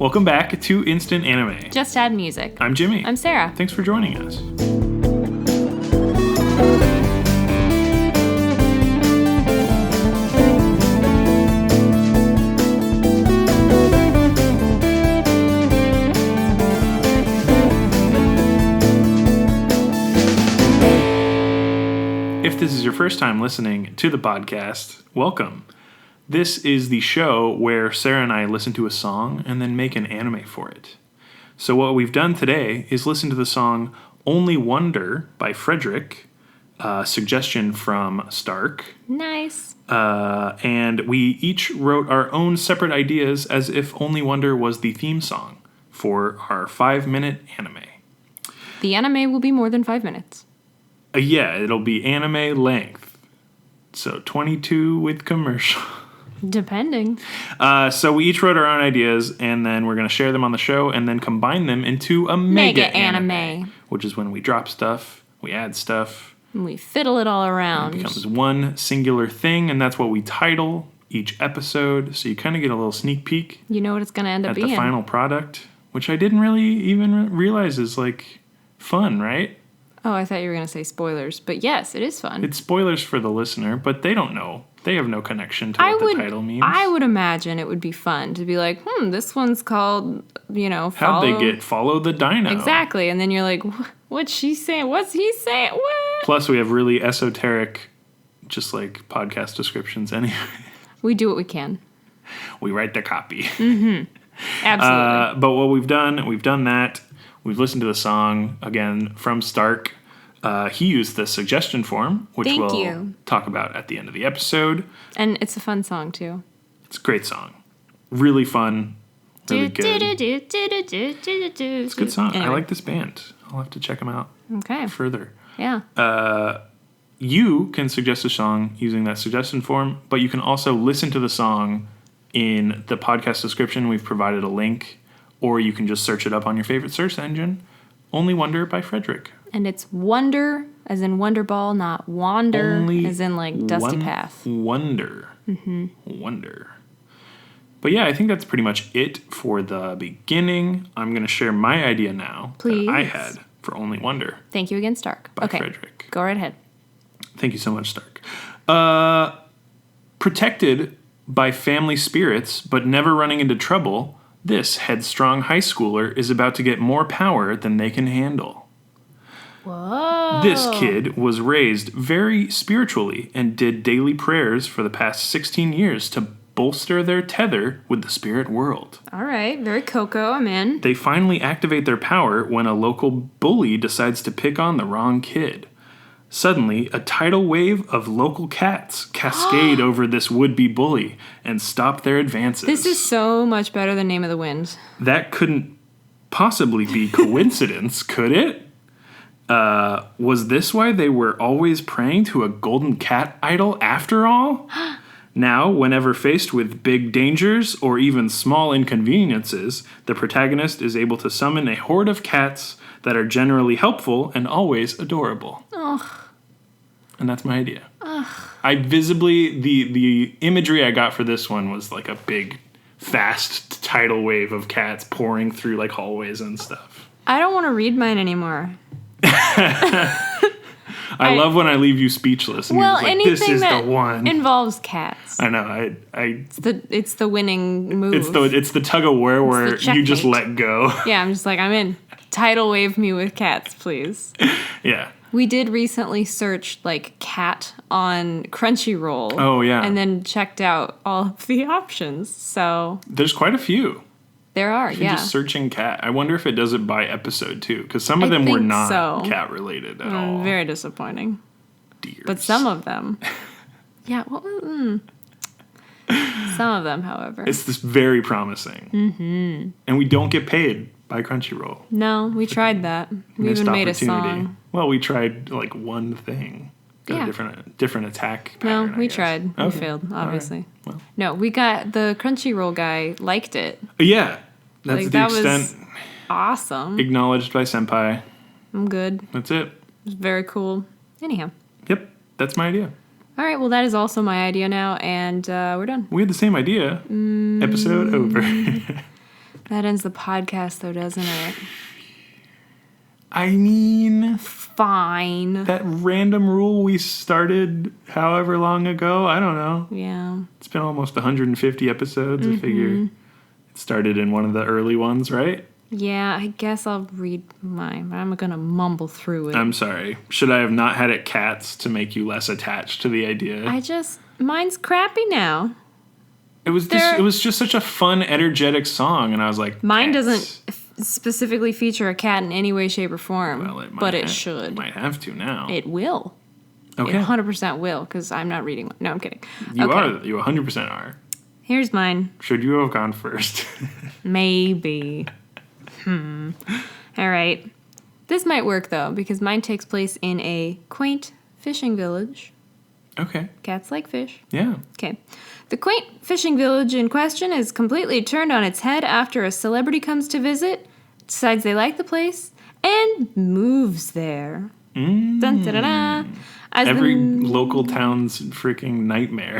Welcome back to Instant Anime. Just add music. I'm Jimmy. I'm Sarah. Thanks for joining us. If this is your first time listening to the podcast, welcome. This is the show where Sarah and I listen to a song and then make an anime for it. So what we've done today is listen to the song Only Wonder by Frederick, suggestion from Stark. Nice. And we each wrote our own separate ideas as if Only Wonder was the theme song for our 5-minute anime. The anime will be more than 5 minutes. Yeah, it'll be anime length. So 22 with commercial. Depending. So we each wrote our own ideas, and then we're going to share them on the show, and then combine them into a mega anime. Which is when we drop stuff, we add stuff. And we fiddle it all around. It becomes one singular thing, and that's what we title each episode. So you kind of get a little sneak peek. You know what it's going to end up being. At the final product, which I didn't really even realize is, like, fun, right? Oh, I thought you were going to say spoilers. But yes, it is fun. It's spoilers for the listener, but they don't know. They have no connection to what the title means. I would imagine it would be fun to be like, this one's called, How'd they get Follow the Dino? Exactly. And then you're like, what's she saying? What's he saying? What? Plus, we have really esoteric, just like podcast descriptions anyway. We do what we can. We write the copy. Mm-hmm. Absolutely. But what we've done that. We've listened to the song, again, from Stark. He used the suggestion form, which we'll talk about at the end of the episode. And it's a fun song, too. It's a great song. Really fun. Really good. It's a good song. Anyway. I like this band. I'll have to check them out further. Yeah. You can suggest a song using that suggestion form, but you can also listen to the song in the podcast description. We've provided a link. Or you can just search it up on your favorite search engine. Only Wonder by Frederick. And it's Wonder, as in Wonder Ball, not Wander, as in like Dusty Path. Wonder. Mm-hmm. Wonder. But yeah, I think that's pretty much it for the beginning. I'm going to share my idea now. Please. That I had for Only Wonder. Thank you again, Stark. By Frederick. Go right ahead. Thank you so much, Stark. Protected by family spirits, but never running into trouble, this headstrong high schooler is about to get more power than they can handle. Whoa. This kid was raised very spiritually and did daily prayers for the past 16 years to bolster their tether with the spirit world. All right, very Coco, I'm in. They finally activate their power when a local bully decides to pick on the wrong kid. Suddenly, a tidal wave of local cats cascade over this would-be bully and stop their advances. This is so much better than Name of the Wind. That couldn't possibly be coincidence, could it? Was this why they were always praying to a golden cat idol after all? Now, whenever faced with big dangers or even small inconveniences, the protagonist is able to summon a horde of cats that are generally helpful and always adorable. Ugh. And that's my idea. Ugh. I visibly, the imagery I got for this one was like a big, fast tidal wave of cats pouring through like hallways and stuff. I don't want to read mine anymore. I love when I leave you speechless and you're just like, this is the one. Involves cats. I know. It's the winning move. It's the tug of war where you just let go. Yeah, I'm just like, I'm in. Tidal wave me with cats, please. Yeah. We did recently search like cat on Crunchyroll. Oh yeah. And then checked out all of the options. So there's quite a few. There are, yeah. Just searching cat. I wonder if it does it by episode too, because some of them were not cat related at all. Very disappointing. Dears. But some of them. Yeah. Some of them, however. It's this very promising. Mm-hmm. And we don't get paid by Crunchyroll. No, we tried that. We even made a song. Well, we tried like one thing. Got a different attack pattern, No, we tried. Okay. We failed, obviously. Right. Well. No, we got the Crunchyroll guy liked it. Yeah. That's the extent. Was awesome. Acknowledged by Senpai. I'm good. That's it. It was very cool. Anyhow. Yep. That's my idea. All right. Well, that is also my idea now, and we're done. We had the same idea. Episode over. That ends the podcast, though, doesn't it? I mean... Fine. That random rule we started however long ago, I don't know. Yeah. It's been almost 150 episodes. I figure it started in one of the early ones, right? Yeah, I guess I'll read mine, but I'm going to mumble through it. I'm sorry. Should I have not had it cats to make you less attached to the idea? Mine's crappy now. It was just such a fun, energetic song, and I was like, mine cats. Doesn't specifically feature a cat in any way, shape, or form, Well, it should. It might have to now. It will. Okay. It 100% will, because I'm not reading one. No, I'm kidding. You 100% are. Here's mine. Should you have gone first? Maybe. All right. This might work, though, because mine takes place in a quaint fishing village. Okay. Cats like fish. Yeah. Okay. The quaint fishing village in question is completely turned on its head after a celebrity comes to visit, decides they like the place, and moves there. Dun, dun, dun, dun. Every local town's freaking nightmare.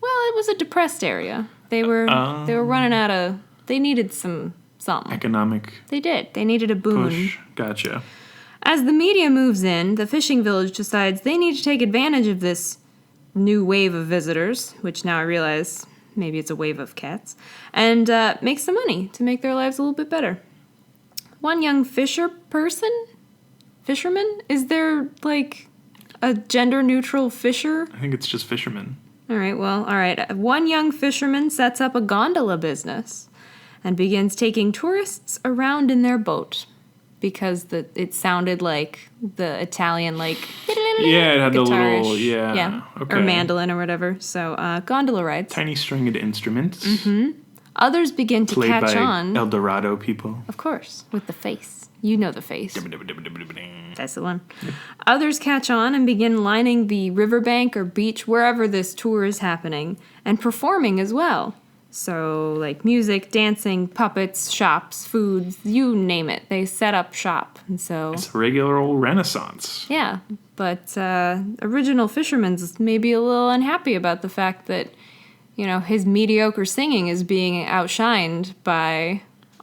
Well, it was a depressed area. They were running out of... They needed something. Economic They did. They needed a boon. push. Gotcha. As the media moves in, the fishing village decides they need to take advantage of this new wave of visitors, which now I realize maybe it's a wave of cats, and make some money to make their lives a little bit better. One young fisherman? Is there, like, a gender-neutral fisher? I think it's just fishermen. All right. One young fisherman sets up a gondola business and begins taking tourists around in their boat because it sounded like the Italian, like, Yeah, it had the guitar-ish. little, yeah. Okay. Or mandolin or whatever. So, gondola rides. Tiny stringed instruments. Others begin to Played catch by on. El Dorado people. Of course, with the face. You know the face. That's the one. Others catch on and begin lining the riverbank or beach, wherever this tour is happening, and performing as well. So, like music, dancing, puppets, shops, foods, you name it. They set up shop. And so... It's a regular old renaissance. Yeah, but original fisherman's maybe a little unhappy about the fact that, you know, his mediocre singing is being outshined by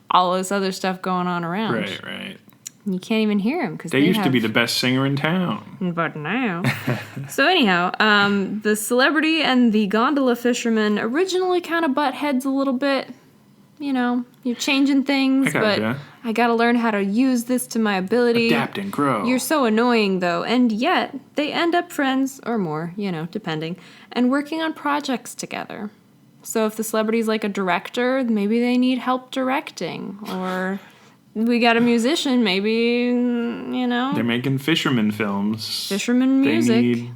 all this other stuff going on around. Right. You can't even hear him because They used to be the best singer in town. But now. So anyhow, the celebrity and the gondola fisherman originally kind of butt heads a little bit. You know, you're changing things, but I got to learn how to use this to my ability. Adapt and grow. You're so annoying, though, and yet they end up friends, or more, you know, depending, and working on projects together. So if the celebrity's like a director, maybe they need help directing, or... We got a musician, maybe, you know. They're making fisherman films. Fisherman music. They need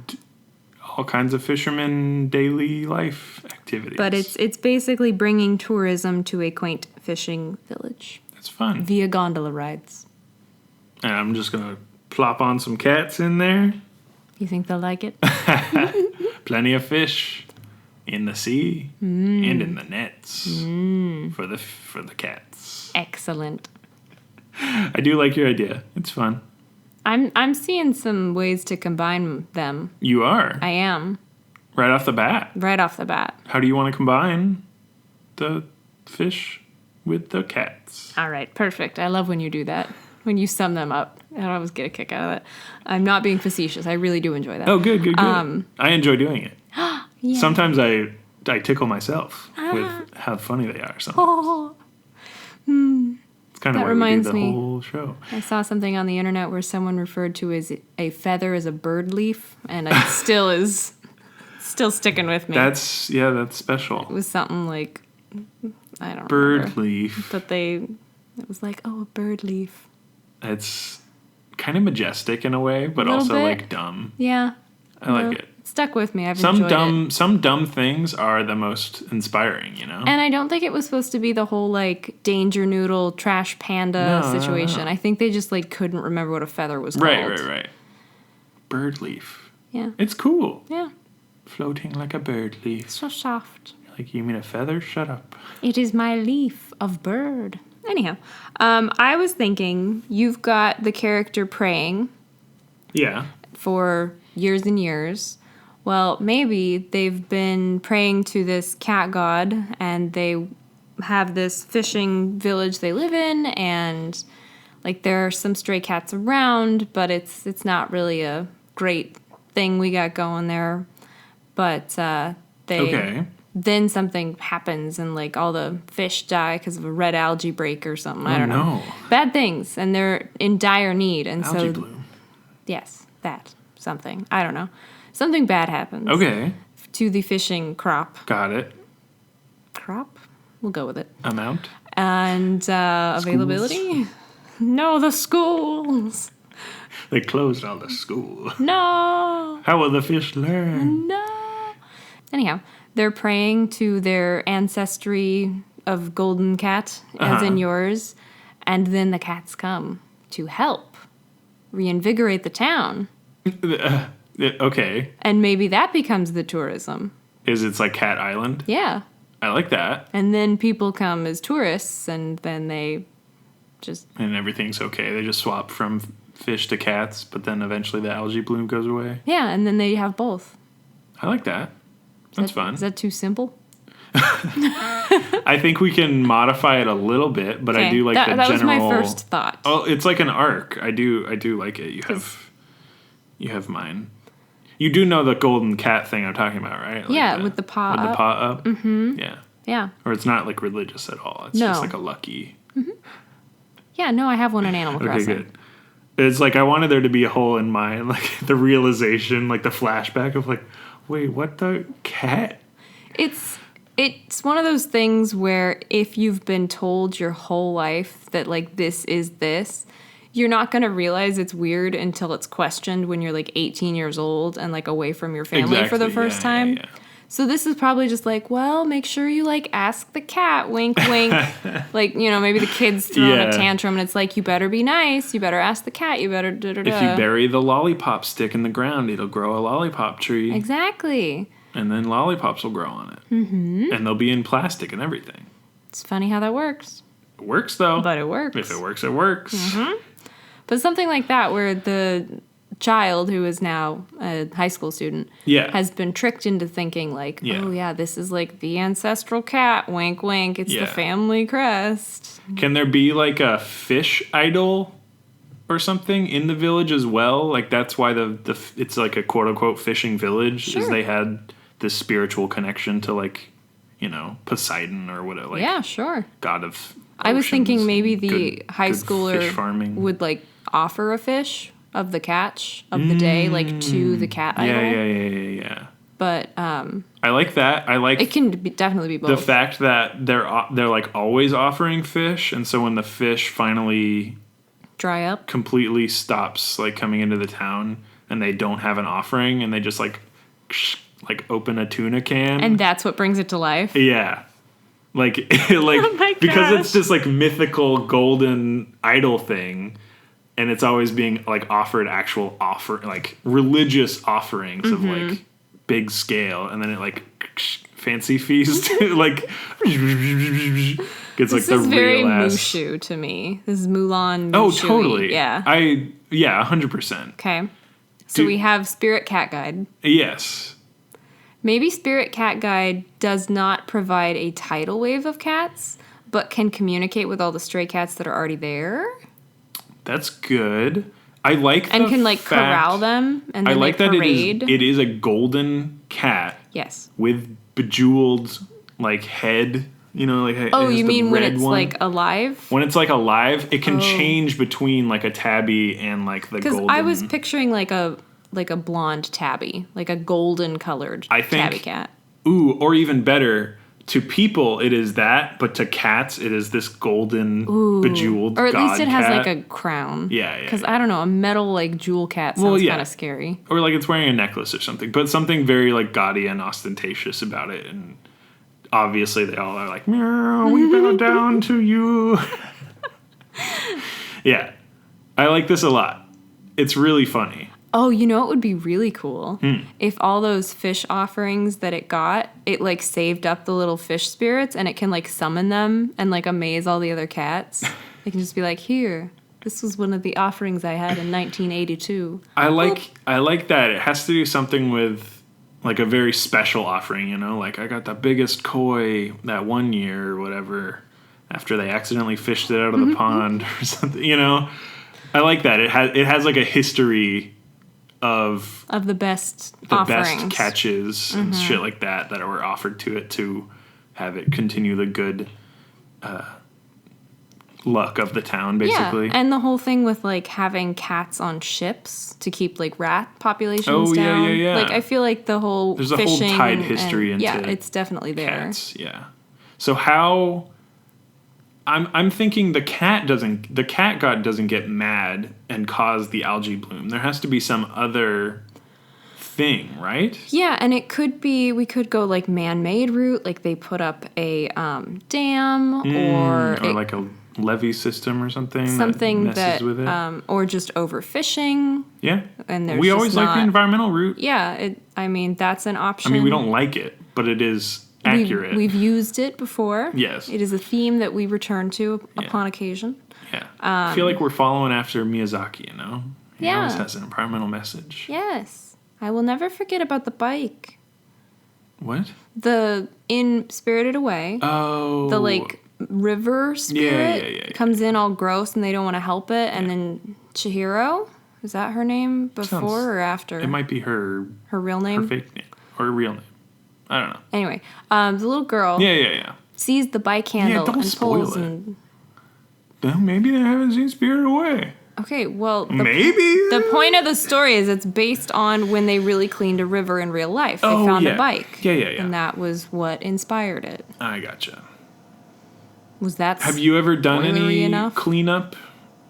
all kinds of fisherman daily life activities. But it's basically bringing tourism to a quaint fishing village. It's fun. Via gondola rides. And I'm just going to plop on some cats in there. You think they'll like it? Plenty of fish in the sea and in the nets for the cats. Excellent. I do like your idea. It's fun. I'm seeing some ways to combine them. You are? I am. Right off the bat? Right off the bat. How do you want to combine the fish with the cats? All right, perfect. I love when you do that. When you sum them up. I always get a kick out of that. I'm not being facetious. I really do enjoy that. Oh, good. I enjoy doing it. Yeah. Sometimes I tickle myself with how funny they are. Oh. It's kind of That why we do reminds the me. whole show. I saw something on the internet where someone referred to as a feather as a bird leaf, and it still sticking with me. That's special. It was something like, I don't Bird remember. leaf. But it was like, oh, a bird leaf. It's kind of majestic in a way, but Little also bit. like dumb. Yeah. I like it. It stuck with me. I've enjoyed it. Some dumb things are the most inspiring, you know? And I don't think it was supposed to be the whole, like, danger noodle, trash panda situation. No. I think they just, like, couldn't remember what a feather was called. Right. Bird leaf. Yeah. It's cool. Yeah. Floating like a bird leaf. So soft. Like, you mean a feather? Shut up. It is my leaf of bird. Anyhow, I was thinking you've got the character praying. Yeah. For years and years. Well, maybe they've been praying to this cat god, and they have this fishing village they live in, and like there are some stray cats around, but it's not really a great thing we got going there. But then something happens and like all the fish die because of a red algae break or something. I don't know. Bad things, and they're in dire need. And algae bloom. Yes, that something. I don't know. Something bad happens. Okay. To the fishing crop. Got it. Crop? We'll go with it. Amount. And availability? No, the schools. They closed all the school. No. How will the fish learn? No. Anyhow, they're praying to their ancestry of golden cat, as in yours, and then the cats come to help reinvigorate the town. Okay. And maybe that becomes the tourism. It's like Cat Island? Yeah. I like that. And then people come as tourists, and then they just... And everything's okay. They just swap from fish to cats, but then eventually the algae bloom goes away. Yeah, and then they have both. I like that. That's fun. Is that too simple? I think we can modify it a little bit, but I do like the general... That was my first thought. Oh, it's like an arc. I do like it. You have mine. You do know the golden cat thing I'm talking about, right? Like with the paw up. With the paw up? Mm-hmm. Yeah. Yeah. Or it's not, like, religious at all. It's just, like, a lucky... Mm-hmm. Yeah, no, I have one in Animal Crossing. Okay, good. It's like I wanted there to be a hole in mine, like, the realization, like, the flashback of, like, wait, what the cat? It's one of those things where if you've been told your whole life that, like, this is this... You're not going to realize it's weird until it's questioned when you're like 18 years old and like away from your family for the first time. Yeah. So this is probably just like, well, make sure you like ask the cat, wink, wink. Like, you know, maybe the kid's throwing a tantrum and it's like, you better be nice. You better ask the cat. You better da-da-da. If you bury the lollipop stick in the ground, it'll grow a lollipop tree. Exactly. And then lollipops will grow on it. Mm-hmm. And they'll be in plastic and everything. It's funny how that works. It works, though. But it works. If it works, it works. Mm-hmm. But something like that where the child, who is now a high school student, has been tricked into thinking like, oh yeah, this is like the ancestral cat, wink, wink, it's the family crest. Can there be like a fish idol or something in the village as well? Like that's why it's like a quote unquote fishing village, is they had this spiritual connection to like, you know, Poseidon or whatever. Like, yeah, sure. God of I was thinking maybe the high schooler would like offer a fish of the catch of the day, like to the cat idol. Yeah. But I like that. I like it can definitely be both. The fact that they're like always offering fish, and so when the fish finally dry up, completely stops like coming into the town, and they don't have an offering, and they just like open a tuna can, and that's what brings it to life. Yeah. Like because it's this like mythical golden idol thing, and it's always being like offered actual like religious offerings of like big scale, and then it like fancy feast like gets like the real ass. This is very Mushu to me. This is Mulan. Oh, totally. Yeah. 100%. Okay. So we have Spirit Cat Guide. Yes. Maybe Spirit Cat Guide does not provide a tidal wave of cats, but can communicate with all the stray cats that are already there. That's good. I like and can like corral them and then I like that it is a golden cat. Yes. With bejeweled like head, you know, like you mean when it's like alive? When it's like alive, it can change between like a tabby and like the golden. Because I was picturing like a blonde tabby, like a golden colored tabby cat. Ooh, or even better, to people it is that, but to cats it is this golden bejeweled or at least it has cat. Like a crown. Yeah. Because I don't know, a metal like jewel cat sounds kind of scary. Or like it's wearing a necklace or something, but something very like gaudy and ostentatious about it. And obviously they all are like, meow, we bow down to you. Yeah, I like this a lot. It's really funny. Oh, you know what would be really cool? If all those fish offerings that it got, it like saved up the little fish spirits and it can like summon them and like amaze all the other cats. It can just be like, here, this was one of the offerings I had in 1982. I like that. It has to do something with like a very special offering, you know, like I got the biggest koi that one year or whatever after they accidentally fished it out of the pond or something, you know. I like that. It has like a history of the best best catches and shit like that were offered to it to have it continue the good luck of the town, basically. Yeah, and the whole thing with like having cats on ships to keep like rat populations down. Yeah. Like I feel like the whole there's a fishing whole tied history into it's definitely there. Cats, yeah. So how I'm thinking the cat god doesn't get mad and cause the algae bloom. There has to be some other thing, right? Yeah, and it could be we could go like man-made route, like they put up a dam or like a levee system or something that messes with it. Or just overfishing. Yeah, and we always like the environmental route. Yeah, I mean that's an option. I mean we don't like it, but it is accurate. We've used it before. Yes, it is a theme that we return to upon occasion. Yeah, I feel like we're following after Miyazaki. You know, he yeah, always has an environmental message. Yes, I will never forget about the bike. What? In Spirited Away. Oh, the like river spirit comes in all gross and they don't want to help it, and then Chihiro, is that her name before or after? It might be her real name, her fake name or real name. I don't know. Anyway, the little girl sees the bike handle and pulls and well, maybe they haven't seen Spirited Away. Okay, well maybe the point of the story is it's based on when they really cleaned a river in real life. They found a bike. Yeah. And that was what inspired it. I gotcha. Was that Have you ever done any cleanup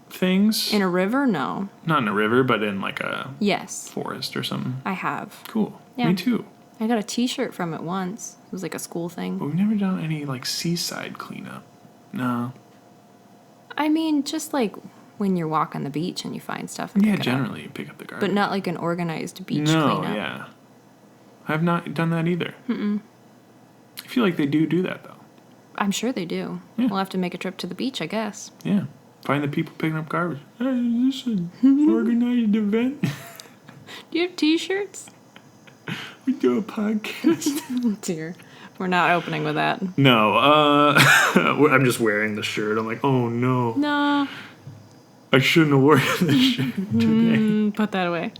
things? In a river? No. Not in a river, but in like a yes forest or something? I have. Cool. Yeah. Me too. I got a t-shirt from it once. It was like a school thing. But we've never done any like seaside cleanup. No. I mean, just like when you're walking the beach and you find stuff and pick it generally up. You pick up the garbage. But not like an organized beach cleanup. No, yeah. I've not done that either. I feel like they do that though. I'm sure they do. Yeah. We'll have to make a trip to the beach, I guess. Yeah. Find the people picking up garbage. Hey, is this an organized event? Do you have t-shirts? We do a podcast. Oh, dear. We're not opening with that. No. I'm just wearing the shirt. I'm like, oh no. No. I shouldn't have worn this shirt today. Put that away.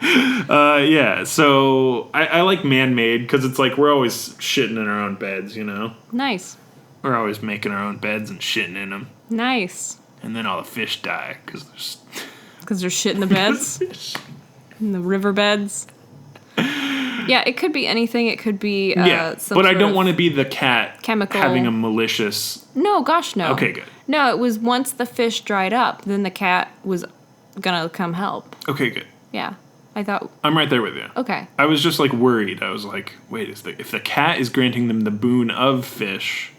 Yeah, so I like man-made because it's like we're always shitting in our own beds, you know? Nice. We're always making our own beds and shitting in them. Nice. And then all the fish die because there's shit in the beds? In the river beds? Yeah, it could be anything. It could be but I don't want to be the cat chemical having a malicious... No, gosh, no. Okay, good. No, it was once the fish dried up, then the cat was gonna come help. Okay, good. Yeah. I thought... I'm right there with you. Okay. I was just, like, worried. I was like, wait, if the cat is granting them the boon of fish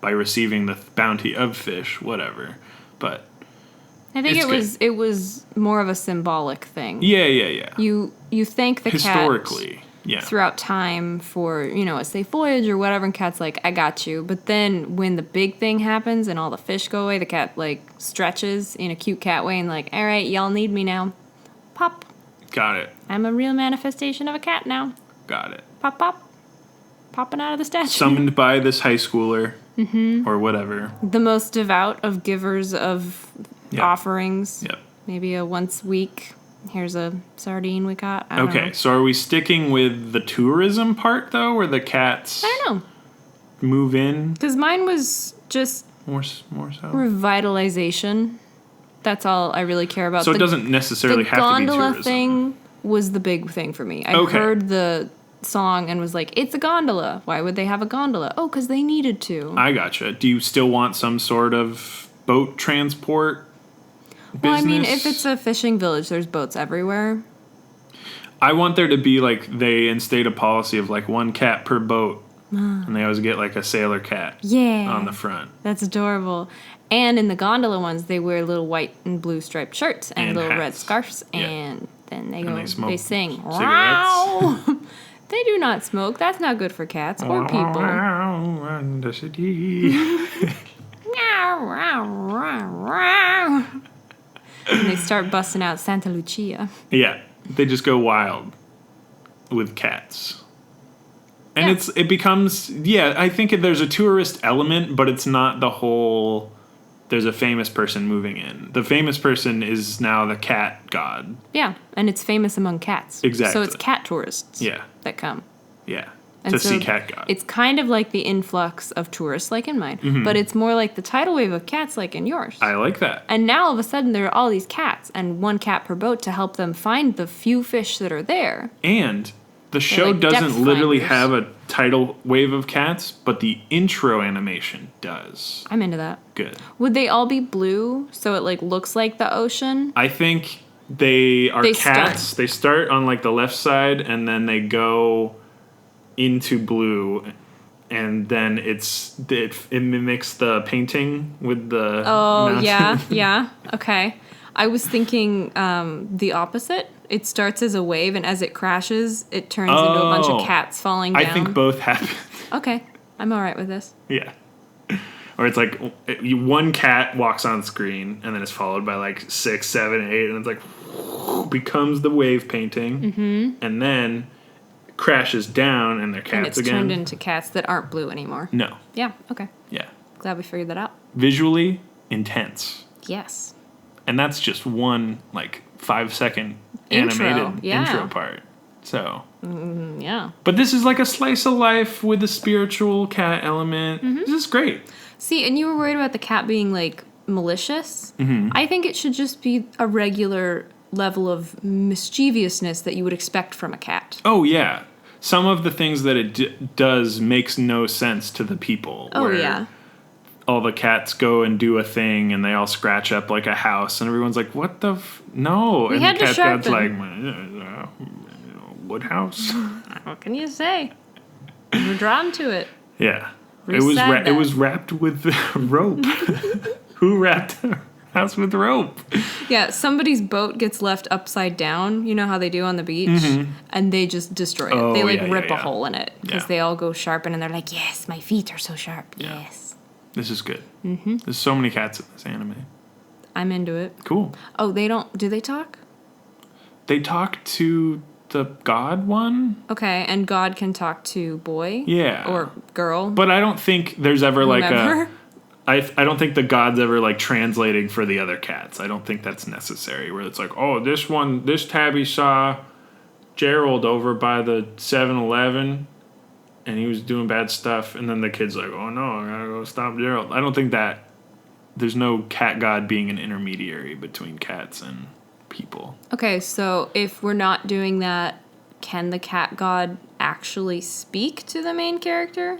by receiving the bounty of fish, whatever. But I think it was more of a symbolic thing. Yeah. You thank the historically, cat yeah, throughout time for, a safe voyage or whatever, and cat's like, I got you. But then when the big thing happens and all the fish go away, the cat, like, stretches in a cute cat way and like, all right, y'all need me now. Pop. Got it. I'm a real manifestation of a cat now. Got it. Pop, pop. Popping out of the statue. Summoned by this high schooler. Or whatever. The most devout of givers of offerings. Yep. Maybe a once a week. Here's a sardine we got. I don't know. So are we sticking with the tourism part, though, where the cats... I don't know. Move in? Because mine was just... More so? Revitalization. That's all I really care about. So it doesn't necessarily have to be tourism. The gondola thing was the big thing for me. I heard the song and was like, it's a gondola. Why would they have a gondola? Oh, because they needed to. I gotcha. Do you still want some sort of boat transport business? Well, I mean, if it's a fishing village, there's boats everywhere. I want there to be, like, they instate a policy of, like, one cat per boat. And they always get, like, a sailor cat on the front. That's adorable. And in the gondola ones, they wear little white and blue striped shirts and little red scarves. And then they sing. Wow. They do not smoke. That's not good for cats or people. The city. And they start busting out Santa Lucia. Yeah. They just go wild. with cats. And Yeah. it becomes, I think there's a tourist element, but it's not the whole, there's a famous person moving in. The famous person is now the cat god. Yeah, and it's famous among cats. Exactly. So it's cat tourists Yeah. that come. Yeah. And To so see cat god. It's kind of like the influx of tourists like in mine, Mm-hmm. but it's more like the tidal wave of cats like in yours. I like that. And now all of a sudden there are all these cats and one cat per boat to help them find the few fish that are there. And the show like depth doesn't literally finders. have a tidal wave of cats, but the intro animation does. I'm into that. Good. Would they all be blue so it like looks like the ocean? I think they are They cats. start. They start on like the left side and then they go into blue, and then it mimics the painting with the Oh, mountain. yeah. Okay. I was thinking the opposite. It starts as a wave, and as it crashes, it turns into a bunch Oh. of cats falling down. I think both happen. Okay. I'm all right with this. Yeah. Or it's like one cat walks on screen and then it's followed by like 6, 7, 8, and it's like becomes the wave painting, and then crashes down and they're cats And it's again. turned into cats that aren't blue anymore. No. Yeah, okay. Yeah. Glad we figured that out. Visually intense. Yes. And that's just one like 5-second Intro, animated yeah. intro part. So, Yeah. but this is like a slice of life with a spiritual cat element. Mm-hmm. This is great. See, and you were worried about the cat being like malicious. Mm-hmm. I think it should just be a regular level of mischievousness that you would expect from a cat. Oh yeah, some of the things that it does makes no sense to the people. Oh, where yeah. all the cats go and do a thing, and they all scratch up like a house, and everyone's like, "What the no?" We and had the to cat god's like, sharpen. "Wood house." What can you say? We're drawn to it. Yeah, Reset it that. was wrapped with rope. Who wrapped a house with rope? Yeah, somebody's boat gets left upside down. You know how they do on the beach? And they just destroy it. Oh, they like yeah, rip yeah, a yeah. hole in it because Yeah. they all go sharpen and they're like, yes, my feet are so sharp. Yeah. Yes. This is good. Mm-hmm. There's so many cats in this anime. I'm into it. Cool. Oh, they don't. Do they talk? They talk to the god one. Okay, and God can talk to boy? Yeah. Or girl? But I don't think there's ever like whomever? I don't think the god's ever like translating for the other cats. I don't think that's necessary. Where it's like, oh, this tabby saw Gerald over by the 7-Eleven, and he was doing bad stuff, and then the kid's like, oh no, I gotta go stop Gerald. I don't think that there's no cat god being an intermediary between cats and people. Okay, so if we're not doing that, can the cat god actually speak to the main character?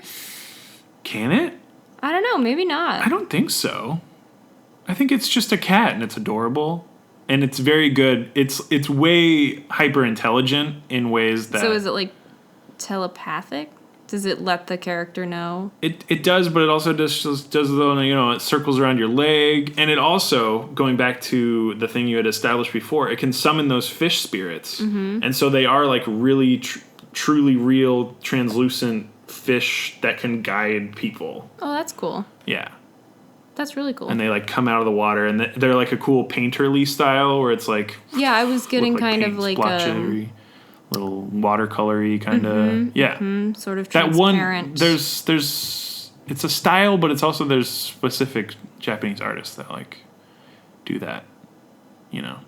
Can it? I don't know, maybe not. I don't think so. I think it's just a cat and it's adorable and it's very good. It's way hyper intelligent in ways that So is it like telepathic? Does it let the character know? it does, but it also does it circles around your leg, and it also, going back to the thing you had established before, it can summon those fish spirits, and so they are like really truly real translucent fish that can guide people. Oh, that's cool. Yeah. That's really cool. And they like come out of the water, and they're like a cool painterly style where it's like Yeah, I was getting look kind paint of like splotchery, little watercolory kind of sort of that transparent. one there's it's a style, but it's also there's specific Japanese artists that like do that,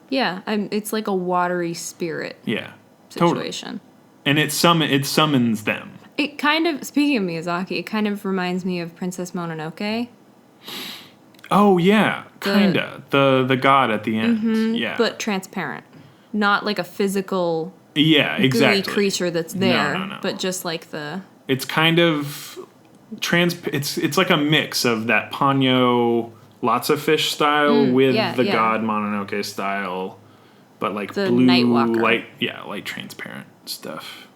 Yeah, it's like a watery spirit yeah, totally. situation. And it summons them. It kind of, speaking of Miyazaki, it kind of reminds me of Princess Mononoke. Oh yeah, kinda the god at the end, yeah, But transparent. Not like a physical yeah, exactly. gooey creature that's there, No. but just like the... It's kind of it's like a mix of that Ponyo lots of fish style with the yeah. god Mononoke style, but like The blue Nightwalker. light transparent stuff.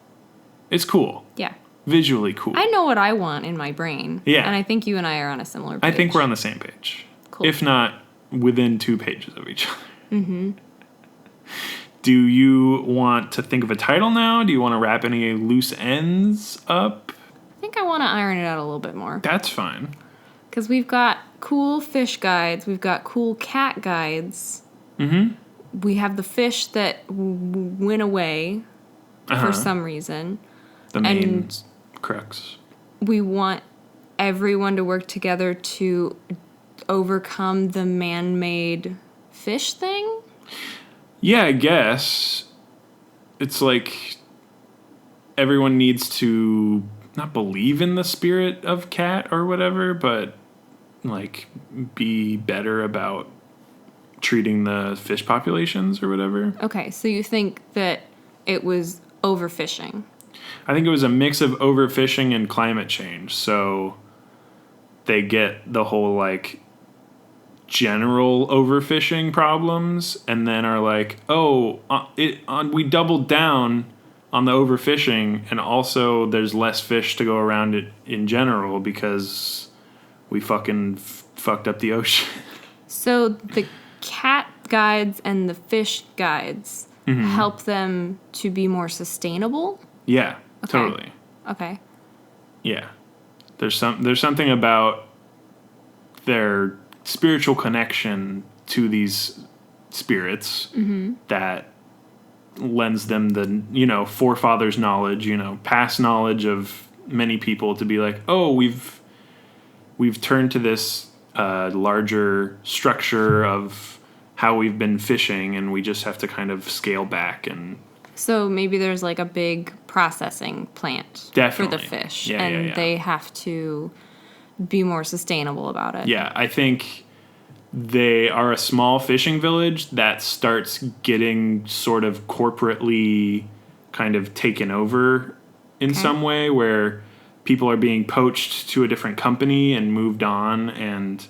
It's cool. Yeah. Visually cool. I know what I want in my brain. Yeah. And I think you and I are on a similar page. I think we're on the same page. Cool. If not within 2 pages of each other. Mm-hmm. Do you want to think of a title now? Do you want to wrap any loose ends up? I think I want to iron it out a little bit more. That's fine. Because we've got cool fish guides. We've got cool cat guides. Mm-hmm. We have the fish that went away. for some reason. The main And crux. we want everyone to work together to overcome the man-made fish thing? Yeah, I guess. It's like everyone needs to not believe in the spirit of cat or whatever, but like be better about treating the fish populations or whatever. Okay, so you think that it was overfishing. I think it was a mix of overfishing and climate change. So they get the whole like general overfishing problems and then are like, oh, we doubled down on the overfishing, and also there's less fish to go around it in general because we fucking fucked up the ocean. So the cat guides and the fish guides help them to be more sustainable? Yeah, Okay. totally. Okay. Yeah. There's something about their spiritual connection to these spirits that lends them the, forefathers' knowledge, past knowledge of many people to be like, oh, we've turned to this larger structure of how we've been fishing, and we just have to kind of scale back. And So maybe there's like a big processing plant Definitely. for the fish, Yeah, and yeah. they have to be more sustainable about it. yeah, I think they are a small fishing village that starts getting sort of corporately kind of taken over in some way, where people are being poached to a different company and moved on, and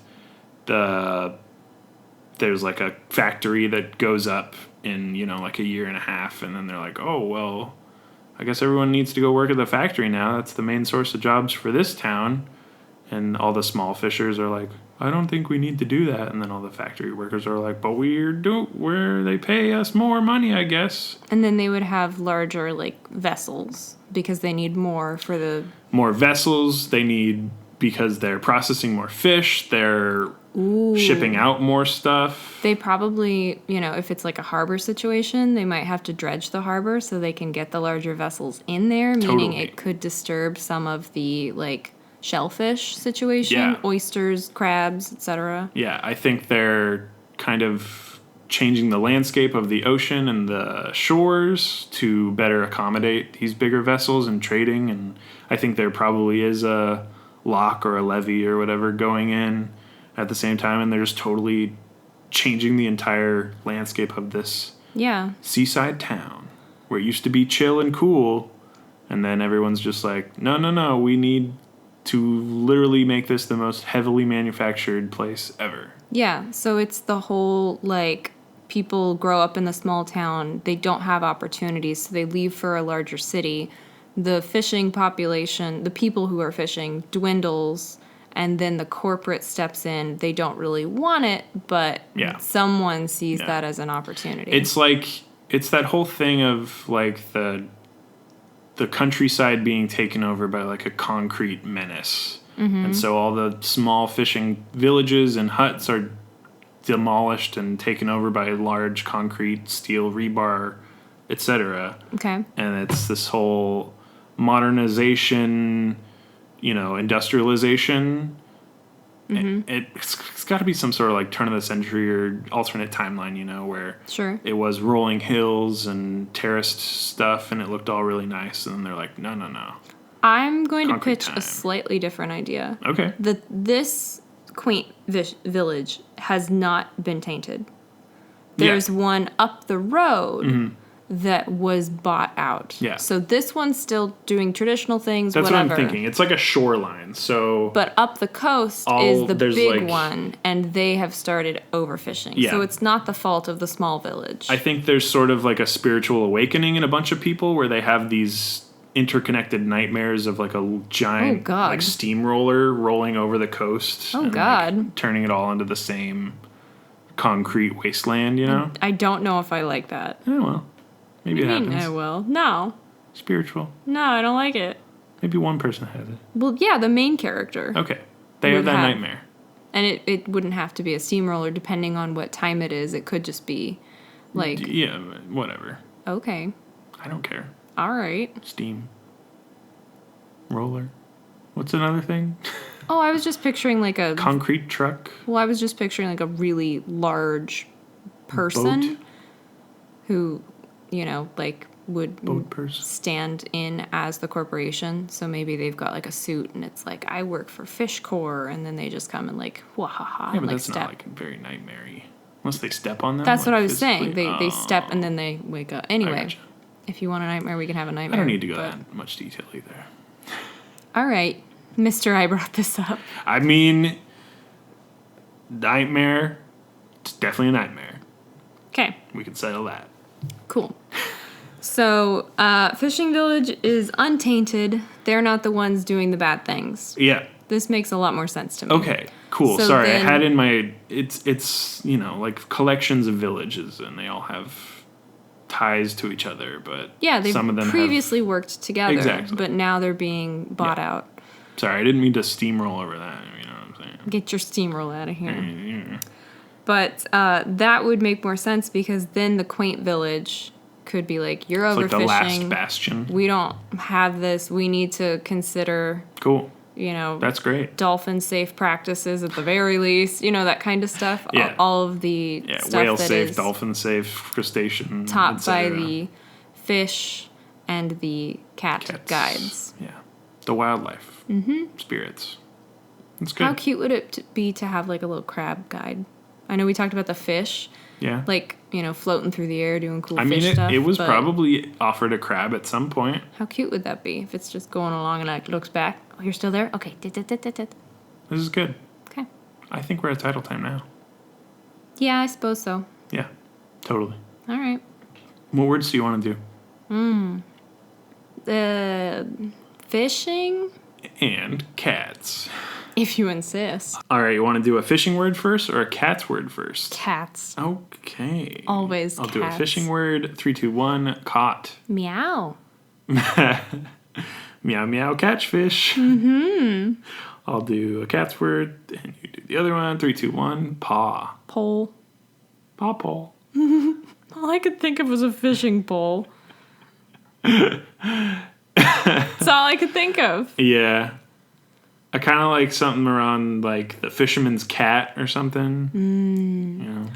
there's like a factory that goes up in like a year and a half, and then they're like, oh well, I guess everyone needs to go work at the factory now. That's the main source of jobs for this town. And all the small fishers are like, I don't think we need to do that. And then all the factory workers are like, but they pay us more money, I guess. And then they would have larger like vessels because they need more for the More vessels they need because they're processing more fish. They're shipping out more stuff. They probably, if it's like a harbor situation, they might have to dredge the harbor so they can get the larger vessels in there, meaning Totally. it could disturb some of the like shellfish situation, Yeah. oysters, crabs, etc. Yeah, I think they're kind of changing the landscape of the ocean and the shores to better accommodate these bigger vessels and trading. And I think there probably is a lock or a levee or whatever going in at the same time. And they're just totally changing the entire landscape of this Yeah. seaside town where it used to be chill and cool. And then everyone's just like, no, we need to literally make this the most heavily manufactured place ever. Yeah, so it's the whole, like, people grow up in the small town, they don't have opportunities, so they leave for a larger city. The fishing population, the people who are fishing, dwindles, and then the corporate steps in. They don't really want it, but someone sees that as an opportunity. It's like, it's that whole thing of, like, the countryside being taken over by like a concrete menace. And so all the small fishing villages and huts are demolished and taken over by large concrete, steel, rebar, etc. Okay. And it's this whole modernization, industrialization. It's got to be some sort of like turn of the century or alternate timeline, where Sure. it was rolling hills and terraced stuff and it looked all really nice. And then they're like, no. I'm going Concrete to pitch time. a slightly different idea. Okay. This quaint village has not been tainted. There's one up the road that was bought out. Yeah. So this one's still doing traditional things, That's whatever. what I'm thinking. It's like a shoreline. So But up the coast is the big one, and they have started overfishing. Yeah. So it's not the fault of the small village. I think there's sort of like a spiritual awakening in a bunch of people where they have these interconnected nightmares of like a giant God. like steamroller rolling over the coast. Oh, and, God. like, turning it all into the same concrete wasteland, I don't know if I like that. Oh, well. Maybe it happens. I will. No. Spiritual. No, I don't like it. Maybe one person has it. Well, yeah, the main character. Okay. They have Would that have- nightmare. And it wouldn't have to be a steamroller depending on what time it is. It could just be like, Yeah, whatever. okay. I don't care. All right. Steam. Roller. What's another thing? Oh, I was just picturing like a... Concrete truck. Well, I was just picturing like a really large person Boat. who, like would Boat person. stand in as the corporation. So maybe they've got like a suit and it's like, I work for Fish Corps, and then they just come and like, wahaha, Yeah, and but like that's step. not like very nightmare-y. Unless they step on them. That's like, what I was saying. physically. They step and then they wake up. Anyway, gotcha. if you want a nightmare, we can have a I nightmare. don't need to go but- that much detail either. All right, Mr. I brought this up. I mean, nightmare. It's definitely a nightmare. Okay, We can settle that. cool. So, Fishing Village is untainted. They're not the ones doing the bad things. Yeah. This makes a lot more sense to me. Okay. Cool. So Sorry, then- I had in my it's like collections of villages, and they all have ties to each other, but Yeah, they've some of them previously worked together, Exactly. but now they're being bought Yeah. out. Sorry, I didn't mean to steamroll over that. You know what I'm Get your steamroll out of here. saying? But that would make more sense because then the quaint village could be like, you're It's like the last overfishing. bastion. We don't have this. We need to consider, Cool. That's That's great. dolphin safe practices at the very least. That kind of stuff. Yeah. All of the Yeah, stuff whale that safe, is dolphin safe, crustacean. taught by etc. the fish and the cat Cats. guides. Yeah, the wildlife, spirits. It's good. How cute would it be to have like a little crab guide? I know we talked about the fish, Yeah. like, floating through the air doing cool I mean, fish stuff. it was but probably offered a crab at some point. How cute would that be if it's just going along and like looks back? Oh, you're still there? Okay. This is good. Okay. I think we're at title time now. Yeah, I suppose so. Yeah, totally. All right. What words do you want to Fishing, do? And cats. if you insist. All right, you want to do a fishing word first or a cat's word first? Cats. Okay. Always I'll do a cats. fishing word. 3, 2, 1. Caught. Meow. Meow meow catchfish. Mm-hmm. I'll do a cat's word, and you do the other one. 3, 2, 1. Paw. Pole. Paw pole. All I could think of was a fishing pole. That's all I could think of. Yeah. I kind of like something around like the fisherman's cat or something. You know,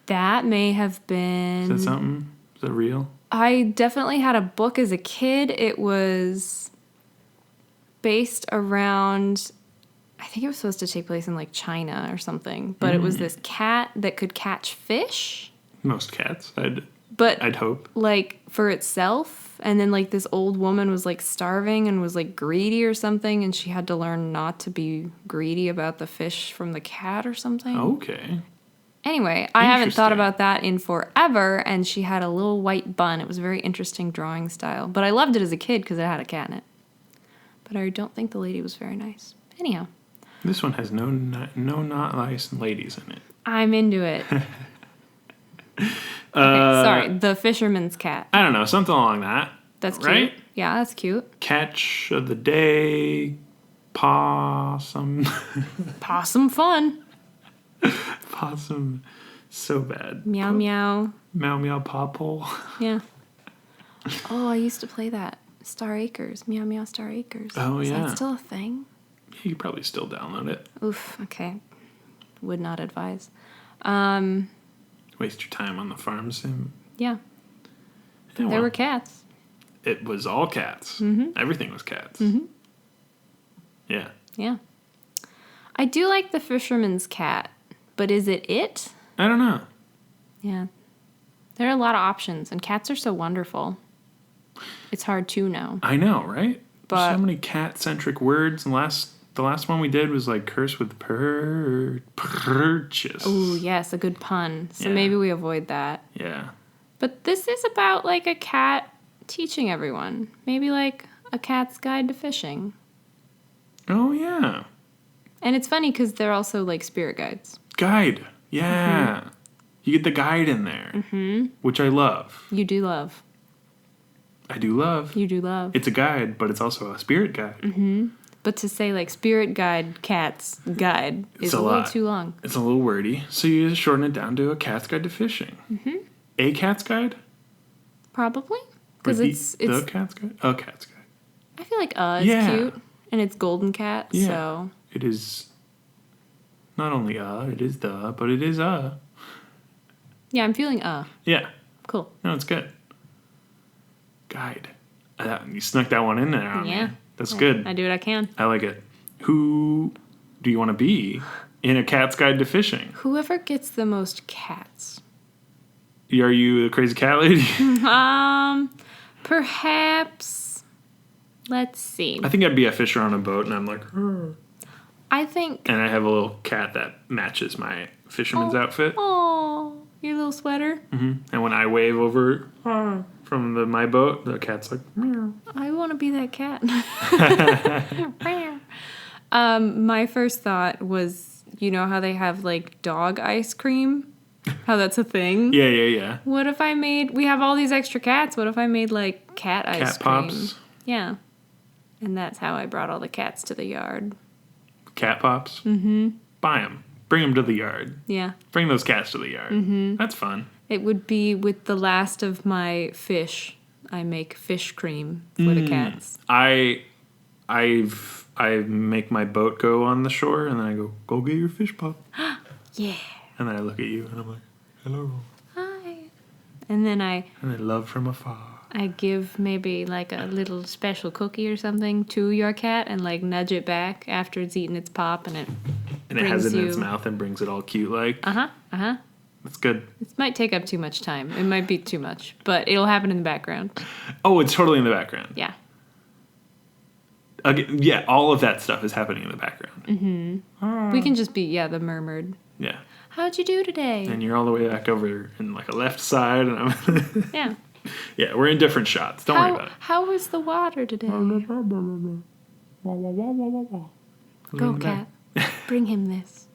That may have been... is that something? Is that real? I definitely had a book as a kid. It was based around, I think it was supposed to take place in like China or something, but it was this cat that could catch fish, Most cats, but I'd hope. like for itself. And then like this old woman was like starving and was like greedy or something, and she had to learn not to be greedy about the fish from the cat or something. Okay. Anyway, I haven't thought Interesting. about that in forever, and she had a little white bun. It was a very interesting drawing style. But I loved it as a kid because it had a cat in it. But I don't think the lady was very nice. Anyhow, This one has no not nice ladies in it. I'm into it. Okay, sorry. The fisherman's cat. I don't know, something along that. That's cute. Right? Yeah, that's cute. Catch of the day, possum. Possum fun. Possum, so bad. Meow meow. Meow meow popple. Yeah. Oh, I used to play that. Star Acres. Meow meow Star Acres. Oh, Is yeah. that still a thing? You could probably still download it. Oof. Okay. Would not advise. Waste your time on the farm sim. Yeah. Yeah, There well, were cats. It was all cats. Everything was cats. Yeah. Yeah. I do like the fisherman's cat, but is it it? I don't know. Yeah. There are a lot of options, and cats are so wonderful. It's hard to know. I know, right? There's But- so many cat-centric words. And the last one we did was like curse with purchase. Ooh, yes, a good pun. So Yeah. maybe we avoid that. Yeah. But this is about like a cat teaching everyone. Maybe like a cat's guide to fishing. Oh, yeah. And it's funny because they're also like spirit guides. Guide. Yeah. You get the guide in there, which I love. You do love. I do love. You do love. It's a guide, but it's also a spirit guide. But to say like spirit guide, cat's guide is It's a a little lot. too long. It's a little wordy, so you just shorten it down to a cat's guide to fishing. A cat's guide? Probably. Because Like it's the cat's guide? Oh, cat's guide. I feel like is Yeah. cute. And it's golden cat, Yeah. so. It is not only it is but it is Yeah, I'm feeling Yeah. Cool. No, it's good. Guide. You snuck that one in there on Yeah. me. That's good. I do what I can. I like it. Who do you want to be in A Cat's Guide to Fishing? Whoever gets the most cats. Are you the crazy cat lady? Perhaps. Let's see. I think I'd be a fisher on a boat, and I'm like, I think. and I have a little cat that matches my fisherman's outfit. Oh, your little sweater. And when I wave over from my boat, the cat's like, meow. I want to be that cat. My first thought was, you know how they have like dog ice cream? How that's a thing? Yeah. What if we have all these extra cats. What if I made like cat ice Cat cream? pops. Yeah. And that's how I brought all the cats to the yard. Cat pops? Mm-hmm. Buy them. Bring them to the yard. Yeah. Bring those cats to the yard. Mm-hmm. That's fun. It would be with the last of my fish. I make fish cream for the cats. I make my boat go on the shore, and then I go get your fish pop. Yeah. And then I look at you, and I'm like, hello. Hi. And then I love from afar. I give maybe like a little special cookie or something to your cat and like nudge it back after it's eaten its pop and it has it in its you- mouth and brings it all cute like. Uh-huh. That's good. This might take up too much time. It might be too much, but it'll happen in the background. Oh, it's totally in the background. Yeah. Again, yeah, all of that stuff is happening in the background. Mm-hmm. We can just be, the murmured. Yeah. How'd you do today? And you're all the way back over in like a left side, and I'm. Yeah. Yeah, we're in different shots. Don't worry about it. How was the water today? Go, cat. Bring him this.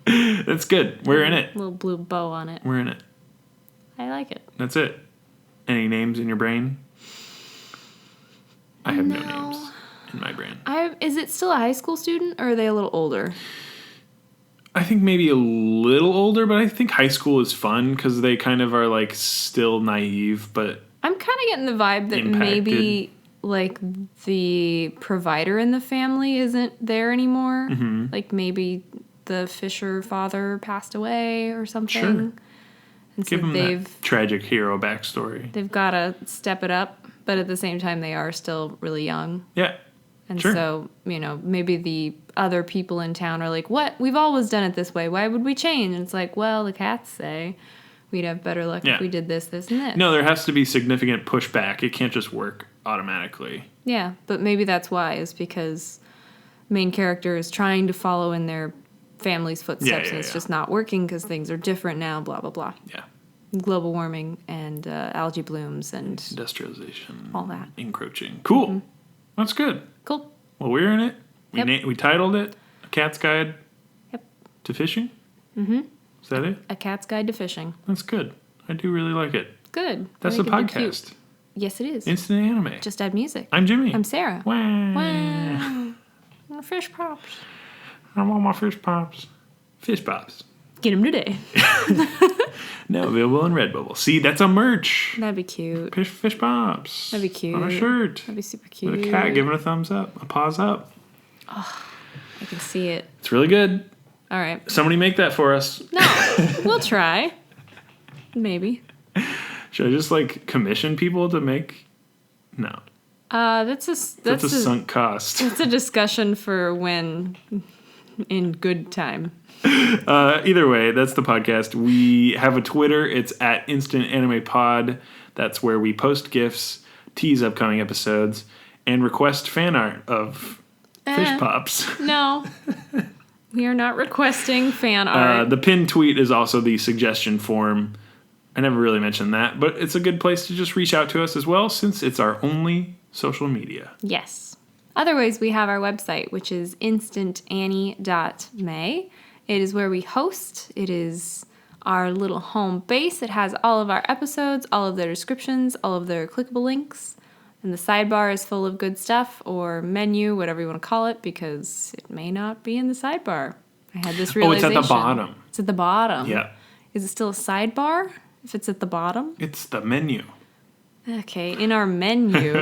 That's good. We're in it. Little blue bow on it. We're in it. I like it. That's it. Any names in your brain? I have no names in my brain. Is it still a high school student, or are they a little older? I think maybe a little older, but I think high school is fun because they kind of are like still naive, but I'm kind of getting the vibe that impacted. maybe like the provider in the family isn't there anymore. Mm-hmm. Like maybe the Fisher father passed away or something. Sure. And Give so them that tragic hero backstory. they've got to step it up, but at the same time they are still really young. Yeah. And Sure. so, maybe the other people in town are like, what? We've always done it this way. Why would we change? And it's like, well, the cats say we'd have better luck if we did this, this, and this. No, there has to be significant pushback. It can't just work automatically. Yeah, but maybe that's why, is because main character is trying to follow in their family's footsteps, and it's just not working because things are different now, blah, blah, blah. Yeah. Global warming and algae blooms and Industrialization. all that. Encroaching. Cool. Mm-hmm. That's good. Cool. Well, we're in it. Yep. We titled it A Cat's Guide Yep. to Fishing. Mm-hmm. Is that it? A Cat's Guide to Fishing. That's good. I do really like it. Good. That's I the think it'd be cute. podcast. Yes, it is. Instant Anime. Just add music. I'm Jimmy. I'm Sarah. Wow. Wow. Fish pops. I want my fish pops. Fish pops. Get them today. Now available in Redbubble. See, that's a merch. That'd be cute. Fish pops. That'd be cute. On a shirt. That'd be super cute. With a cat giving a thumbs up. A paws up. I can see it. It's really good. All right. Somebody make that for us. No, we'll try. Maybe. Should I just like commission people to make? No. That's a sunk cost. That's a discussion for when in good time. Either way, that's the podcast. We have a Twitter. It's at Instant Anime Pod. That's where we post GIFs, tease upcoming episodes, and request fan art of fish pops. No. We are not requesting fan art. The pinned tweet is also the suggestion form. I never really mentioned that, but it's a good place to just reach out to us as well, since it's our only social media. Yes. Otherwise, we have our website, which is instantannie.may. It is where we host. It is our little home base. It has all of our episodes, all of their descriptions, all of their clickable links. And the sidebar is full of good stuff, or menu, whatever you want to call it, because it may not be in the sidebar. I had this realization. Oh, it's at the bottom. It's at the bottom. Yeah. Is it still a sidebar if it's at the bottom? It's the menu. Okay, in our menu,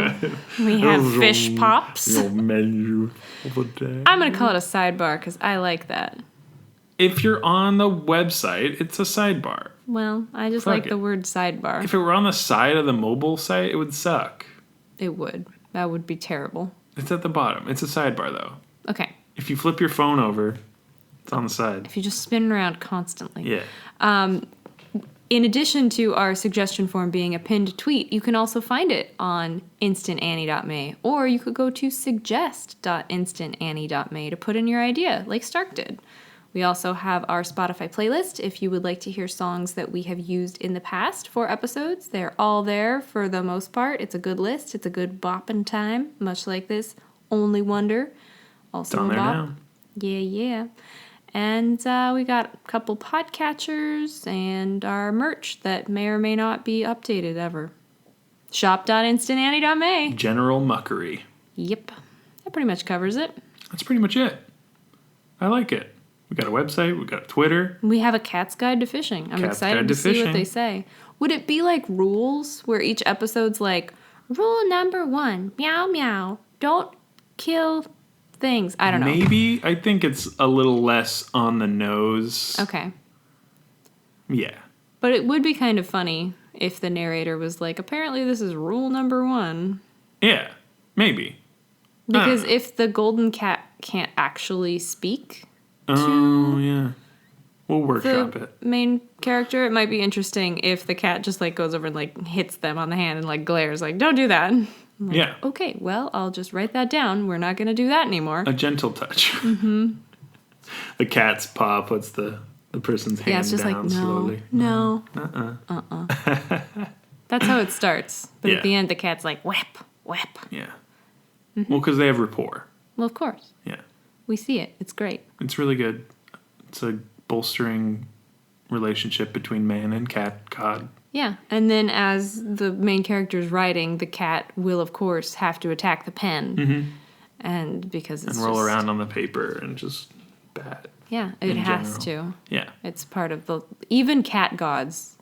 we have fish pops. Your menu of the day. I'm going to call it a sidebar because I like that. If you're on the website, it's a sidebar. Well, I just Fuck like it. the word sidebar. If it were on the side of the mobile site, it would suck. It would. That would be terrible. It's at the bottom. It's a sidebar, though. Okay. If you flip your phone over, it's on the side. If you just spin around constantly. Yeah. In addition to our suggestion form being a pinned tweet, you can also find it on instantannie.me, or you could go to suggest.instantannie.me to put in your idea, like Stark did. We also have our Spotify playlist if you would like to hear songs that we have used in the past for episodes. They're all there for the most part. It's a good list. It's a good bopping time, much like this Only Wonder. Also It's on a there bop. now. Yeah. And we got a couple podcatchers and our merch that may or may not be updated ever. Shop.instantannie.me. General muckery. Yep. That pretty much covers it. That's pretty much it. I like it. We got a website. We got a Twitter. We have a Cat's Guide to Fishing. I'm Cat's excited Guide to to see what Fishing. they say. Would it be like rules where each episode's like, rule number 1, meow meow, don't kill things? I don't know. Maybe. I think it's a little less on the nose. Okay. Yeah. But it would be kind of funny if the narrator was like, apparently this is rule number 1. Yeah. Maybe. Because if the golden cat can't actually speak Oh, yeah. We'll the workshop it. main character, it might be interesting if the cat just like goes over and like hits them on the hand and like glares like, don't do that. I'm like, Yeah. Okay, well, I'll just write that down. We're not going to do that anymore. A gentle touch. Mm-hmm. The cat's paw puts the person's hand Yeah, it's just down like, no, slowly. no. That's how it starts. But Yeah. at the end, the cat's like, whap, whap. Yeah. Mm-hmm. Well, because they have rapport. Well, of course. Yeah. We see it. It's great. It's really good. It's a bolstering relationship between man and cat god. Yeah. And then as the main character's writing, the cat will, of course, have to attack the pen. Mm-hmm. And because it's And roll just- around on the paper and just bat. Yeah, it in has general. to. Yeah. It's part of the... Even cat gods,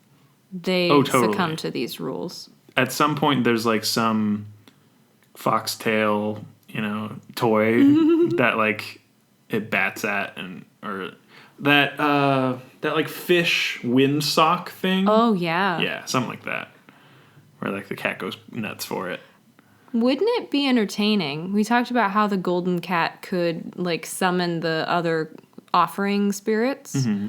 they Oh, totally. succumb to these rules. At some point, there's like some foxtail, toy that like it bats at, or that like fish windsock thing. Oh, yeah. Yeah, something like that. Where like the cat goes nuts for it. Wouldn't it be entertaining? We talked about how the golden cat could like summon the other offering spirits. Mm-hmm.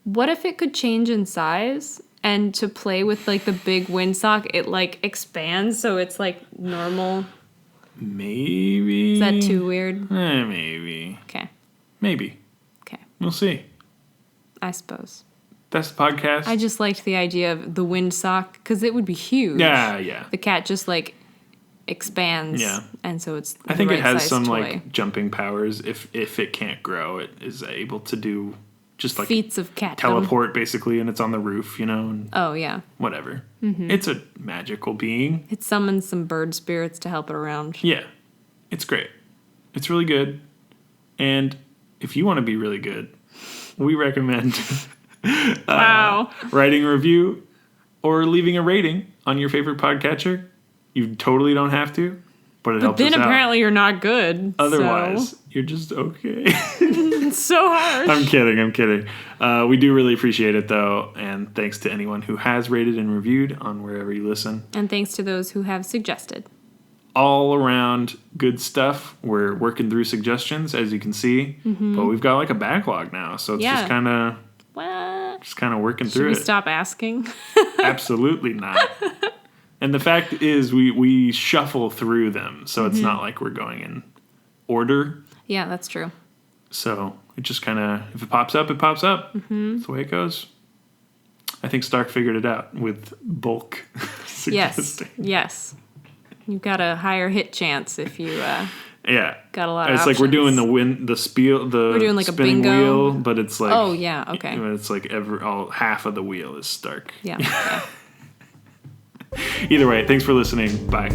What if it could change in size and to play with like the big windsock, it like expands so it's like normal? Maybe. Is that too weird? Maybe. Okay. Maybe. Okay. We'll see. I suppose. That's the podcast. I just liked the idea of the windsock because it would be huge. Yeah. The cat just like expands. Yeah. And so it's I think the it right has size some toy. like jumping powers. If it can't grow, it is able to do just like Feats of cat teleport basically, and it's on the roof, and Oh, yeah. whatever. Mm-hmm. It's a magical being. It summons some bird spirits to help it around. Yeah, it's great. It's really good. And if you want to be really good, we recommend Wow. writing a review or leaving a rating on your favorite podcatcher. You totally don't have to, but it helps Then us out. apparently you're not good. Otherwise, you're just okay. It's so harsh. I'm kidding. We do really appreciate it, though, and thanks to anyone who has rated and reviewed on wherever you listen. And thanks to those who have suggested. All around good stuff. We're working through suggestions, as you can see, but we've got like a backlog now, so it's Yeah. just kind of What? working Should through we it. stop asking? Absolutely not. And the fact is, we shuffle through them, so it's not like we're going in order. Yeah, that's true. So it just kind of, if it pops up, it pops up. That's the way it goes. I think Stark figured it out with bulk Yes. suggesting. Yes. You've got a higher hit chance if you Yeah. got a lot of It's like we're doing options. we're doing like a spinning bingo. wheel, but it's like Oh, yeah, okay. It's like half of the wheel is Stark. Yeah. Either way, thanks for listening. Bye.